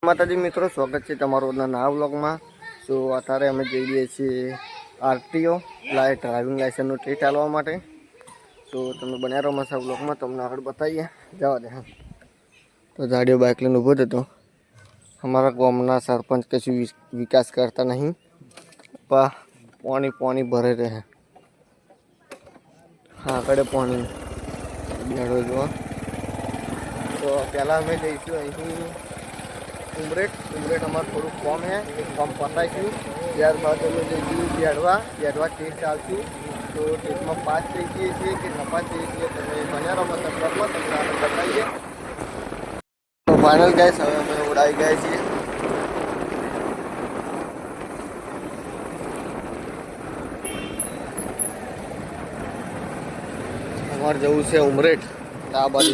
માતાજી મિત્રો, સ્વાગત છે તમારું નવા વ્લોગમાં। તો અત્યારે અમે જઈ રહ્યા છીએ આરટીઓ ડ્રાઇવિંગ લાઇસન્સનું ટેસ્ટ આલવા માટે। તો તમે બન્યા રહો મારા વ્લોગમાં, તમને આગળ બતાવીએ। જવા દે હા। તો ગાડીઓ બાઇક લઈને ઊભો હતો। हमारा गाँवना सरपंच कશું विकास करता नहीं, पानी भरे रहे। हाँ कड़े पानी भेड़ो जो। तो पहला हमें जैसू अहीं उमरेट हमारे थोड़ा कम है, एक कम पताईशू। त्यारबाद અમે જઈશું બેડવા ટેસ્ટ ચાલશું। તો ટેસ્ટમાં પાસ થઈ જઈએ છીએ કે નપાસ થઈએ છીએ તમે બન્યા રહો મતલબ બ્લોગમાં, તમને આગળ બતાવીએ। તો ફાઇનલ ગાઈસ હવે અમે ઉડાઈ ગયા છીએ। અમારે જવું છે ઉમરેટ, આ બાજુ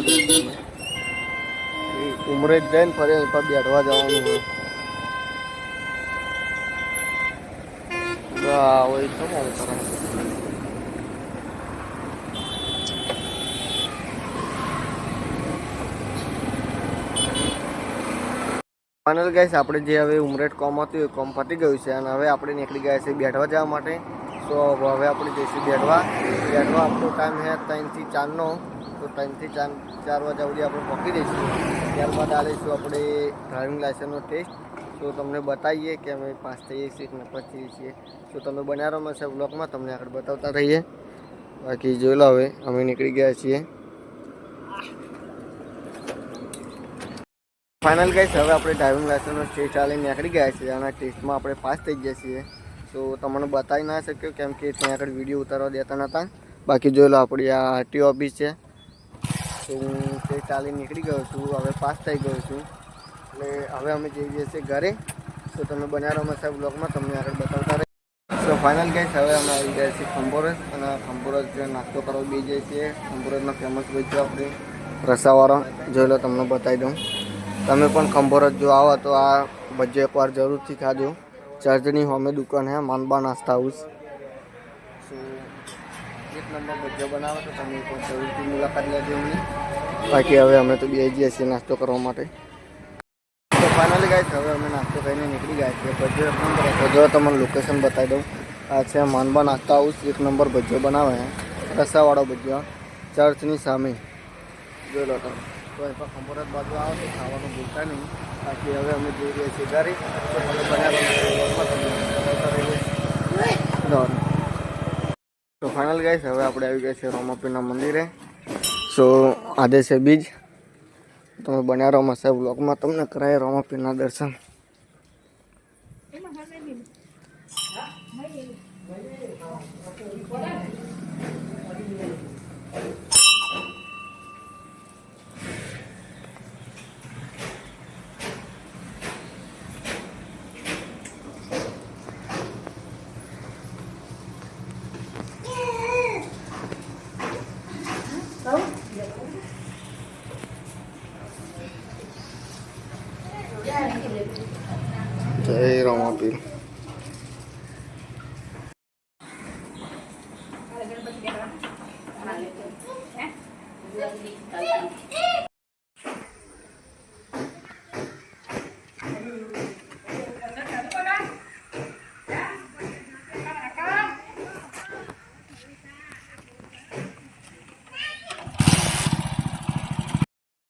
ઉમરેટ જઈને ફરી અહીં પર બેઠવા જવાનું હોય। वही तो फाइनल गाइस આપણે જે હવે ઉમરેટ કોમ હતું એ કોમ પતી ગયું છે અને હવે આપણે નીકળી ગયા છે બેઠવા જવા માટે। તો હવે આપણે જઈશું બેઠવા આપણો ટાઈમ છે 3 થી 4 નો। તો 3 થી 4 વાગ્યા સુધી આપણે પહોંચી જઈશું। ત્યારબાદ આવીશું આપણે ડ્રાઇવિંગ લાઇસન્સનો ટેસ્ટ। તો તમને બતાવીએ કે અમે પાસ થઈએ છીએ કે નપાસ થઈએ છીએ। તો તમે બન્યા રહો મારા વ્લોગમાં, તમને આગળ બતાવતા રહીએ। બાકી જોઈ લો હવે અમે નીકળી ગયા છીએ। फाइनल गाइस હવે આપણે ડ્રાઇવિંગ લાઇસન્સનો ટેસ્ટ આલીને નીકળી ગયા છીએ અને ટેસ્ટમાં આપણે પાસ થઈ ગયા છીએ। તો તમને બતાવી ના શક્યો કેમ કે ત્યાં આગળ વિડીયો ઉતારવા દેતા નહોતા। બાકી જોઈ લો આપણી આ આરટીઓ ઓફિસ છે। તો હું ટેસ્ટ આલીને નીકળી ગયો છું, હવે પાસ થઈ ગયો છું। એટલે હવે અમે જઈએ છીએ ઘરે। તો તમે બન્યા રહો મારા વ્લોગમાં, તમને આગળ બતાવતા રહીએ। તો फाइनल गाइस હવે અમે આવી ગયા છીએ ખંભોરજ અને ખંભોરજ નાસ્તો કરવા બેસી જઈએ છીએ। ખંભોરજનો ફેમસ ભજીયો આપણે રસાવાળો જોઈ લો, તમને બતાવી દઉં। તમે પણ ખંભોરજ જો આવો તો આ ભજીયો એકવાર જરૂરથી ખાજો। ચર્ચની સામે દુકાન है मानबा नाश्ता हाउस। तो एक नंबर भजियो बनावे तो તમે પણ જરૂરથી મુલાકાત લેજો એમની। બાકી હવે અમે તો બેસી જઈએ છીએ નાસ્તો કરવા માટે। તો ફાઇનલી ગાઈસ હવે અમે નાસ્તો કરીને નીકળી ગયા છીએ। ભજીયો એક નંબર હતો, જો તમને લોકેશન બતાવી દઉં। આ છે માનબા નાસ્તા હાઉસ, એક નંબર ભજીયો બનાવે છે, રસાવાળો ભજીયો ચર્ચની સામે જોઈ લો તમે। તો એ પણ ખંભોરજ બાજુ આવો તો ખાવાનું ભૂલતા નહીં। બાકી હવે અમે જઈ રહ્યા છીએ ઘરે। તો તમે બન્યા તો ફાઇનલ ગાઈસ હવે આપણે આવી ગયા છીએ રોમાપીરના મંદિરે। સો આજે છે બીજ, તમે બન્યા રહો મારા વ્લોગમાં, તમને કરાય રોમાપીરના દર્શન। जय रोमापीर।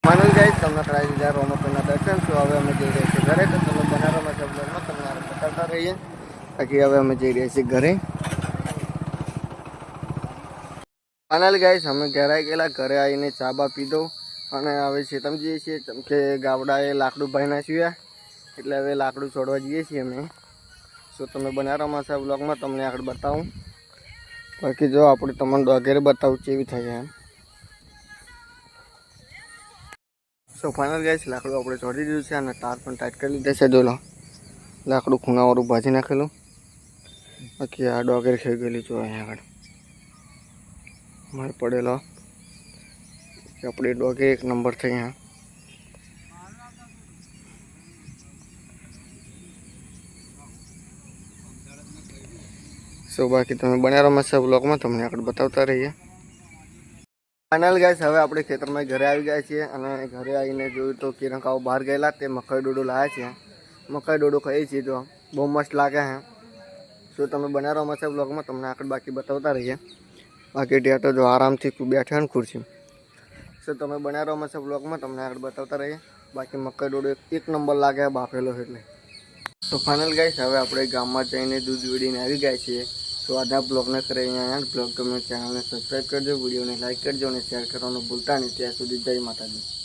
फाइनल गाइस તમને કરાવી દીધા રોમાપીરના દર્શન। તો હવે અમે જઈ રહ્યા છીએ ઘરે। તો તમે બન્યા રહો મારા વ્લોગમાં, તમને આગળ બતાવતા રહીએ। બાકી હવે અમે જઈ રહ્યા છીએ ઘરે। ફાઇનલ ગાઈસ અમે ઘરે આવી ગયેલા, ઘરે આવીને ચા બા પીધો અને હવે ખેતમ જઈએ છીએ કેમ કે ગાવડાએ લાકડું ભાઈ નાખ્યું એટલે હવે લાકડું છોડવા જઈએ છીએ અમે। તો તમે બન્યા રહો મારા વ્લોગમાં, તમને આગળ બતાવું। બાકી જો આપણે તમને વગેરે બતાવું કેવી થાય એમ। સો ફાઇનલ ગાઈસ લાકડું આપણે ચોડી દીધું છે અને તાર પણ ટાઈટ કરી લીધા છે। જો લો લાકડું ખૂણાવાળું ભાજી નાખેલું। બાકી આ ડોગેર ખાઈ ગયેલી જો અહીંયા આગળ મારે પડેલો કે આપણે ડોગે એક નંબર થઈ અહીંયા। સો બાકી તમે બન્યા રહો મારા વ્લોગમાં, તમને આગળ બતાવતા રહીએ। ફાઇનલ ગાઈસ હવે આપણે ખેતરમાં ઘરે આવી ગયા છીએ અને ઘરે આવીને જોયું તો કિરણકાઓ બહાર ગયેલા તે મકાઈ ડોડો લાવ્યા છે. મકાઈ ડોડો ખાઈએ છીએ તો બહુ મસ્ત લાગે છે. શું તમે બના રહો મસ્ત બ્લોગમાં તમને આગળ બાકી બતાવતા રહીએ. બાકી ત્યાં તો જો આરામથી બેઠા ને ખુરશી. શું તમે બના રહો મસ્ત બ્લોગમાં તમને આગળ બતાવતા રહીએ. બાકી મકાઈ ડોડો એક નંબર લાગે બાફેલો એટલે. તો ફાઇનલ ગાઈસ હવે આપણે ગામમાં જઈને દૂધ વીડીને આવી ગયા છીએ. તો આજના બ્લોગને કરે અહીંયા બ્લોગ ગમે ચેનલને સબસ્ક્રાઈબ કરજો, વિડીયોને લાઈક કરજો અને શેર કરવાનું ભૂલતા નહીં. ત્યાં સુધી જય માતાજી.